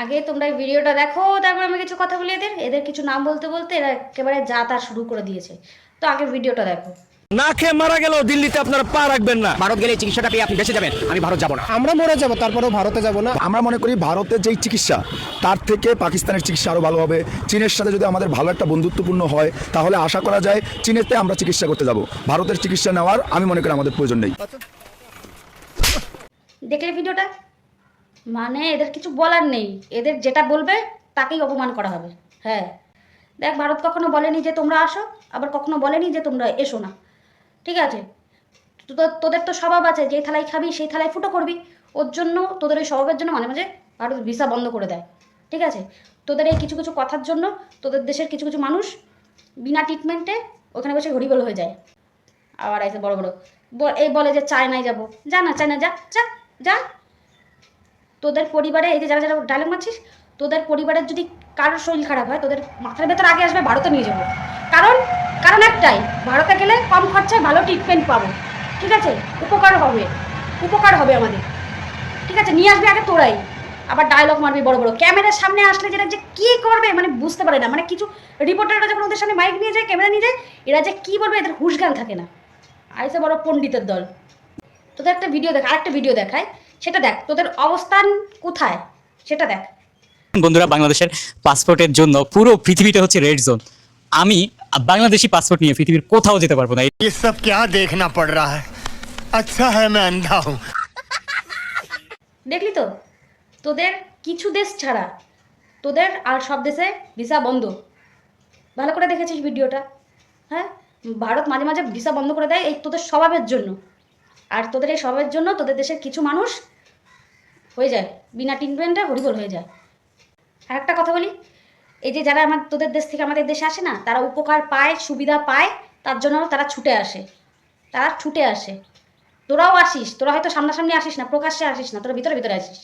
আগে তোমরা এই ভিডিওটা দেখো, তারপর আমি কিছু কথা বলি। এদের এদের কিছু নাম বলতে বলতে এরা একেবারে যা তা শুরু করে দিয়েছে। তো আগে ভিডিওটা দেখো। না খেয়ে মারা গেলেও দিল্লিতে আপনারা পা রাখবেন না। ভারত গেলে এই চিকিৎসাটা পেয়ে আপনি বেঁচে যাবেন, আমি ভারত যাব না। আমরা মরে যাব, তারপরেও ভারতে যাব না। আমরা মনে করি ভারতের যেই চিকিৎসা তার থেকে পাকিস্তানের চিকিৎসা আরও ভালো হবে। চীনের সাথে যদি আমাদের ভালো একটা বন্ধুত্বপূর্ণ হয় তাহলে আশা করা যায় চীনেতে আমরা চিকিৎসা করতে যাব। ভারতের চিকিৎসা নেওয়ার আমি মনে করি আমাদের প্রয়োজন নেই। দেখলে ভিডিওটা? মানে এদের কিছু বলার নেই, এদের যেটা বলবে তাকেই অপমান করা হবে। হ্যাঁ দেখ, ভারত কখনো বলেনি যে তোমরা আসো, আবার কখনো বলেনি যে তোমরা এসো না। ঠিক আছে, তোদের তো স্বভাব আছে, যেই থালায় খাবি সেই থালায় ফুটো করবি। ওর জন্য, তোদের ওই স্বভাবের জন্য মাঝে মাঝে ভারত ভিসা বন্ধ করে দেয়। ঠিক আছে, তোদের এই কিছু কিছু কথার জন্য তোদের দেশের কিছু কিছু মানুষ বিনা ট্রিটমেন্টে ওখানে বসে হরিবোল হয়ে যায়। আবার আইসে বড় বড় এই বলে যে চায়নায় যাবো। যা না, চায়না যা যা যা। তোদের পরিবারে এই যে যারা যারা ডায়লগ মারছিস, তোদের পরিবারের যদি কারোর শরীর খারাপ হয়, তোদের মাথার ভেতর আগে আসবে ভারতে নিয়ে যাবো। কারণ কারণ একটাই, ভারতে গেলে কম খরচায় ভালো ট্রিটমেন্ট পাবো। ঠিক আছে, উপকার হবে, উপকার হবে আমাদের। ঠিক আছে, নিয়ে আসবে আগে তোরাই। আবার ডায়লগ মারবি বড় বড়, ক্যামেরার সামনে আসলে যেটা যে কী করবে মানে বুঝতে পারে না। মানে কিছু রিপোর্টাররা যখন ওদের সামনে মাইক নিয়ে যায়, ক্যামেরা নিয়ে যায়, এরা যে কী বলবে এদের হুঁশ জ্ঞান থাকে না। আইসে বড় পণ্ডিতের দল। তোদের একটা ভিডিও দেখ, আরেকটা ভিডিও দেখায়, সেটা দেখ তোদের অবস্থান কোথায় সেটা দেখ। বন্ধুরা, বাংলাদেশের পাসপোর্টের জন্য পুরো পৃথিবীটা হচ্ছে রেড জোন। আমি বাংলাদেশি পাসপোর্ট নিয়ে পৃথিবীর কোথাও যেতে পারবো না। ये सब क्या देखना पड़ रहा है? अच्छा है मैं अंधा हूँ। দেখলি তো, তোদের কিছু দেশ ছাড়া তোদের আর সব দেশে ভিসা বন্ধ। ভালো করে দেখেছিস ভিডিওটা? হ্যাঁ, ভারত মাঝে মাঝে ভিসা বন্ধ করে দেয় এই তোদের স্বভাবের জন্য। আর তোদের এই স্বভাবের জন্য তোদের দেশের কিছু মানুষ হয়ে যায় বিনা ট্রিটমেন্টে হরিবোল হয়ে যায়। আর একটা কথা বলি, এই যে যারা তোদের দেশ থেকে আমাদের দেশে আসে না, তারা উপকার পায়, সুবিধা পায়, তার জন্য তারা ছুটে আসে। তারা ছুটে আসে। তোরাও আসিস, তোরা হয়তো সামনাসামনি আসিস না, প্রকাশ্যে আসিস না, তোরা ভিতরে ভিতরে আসিস।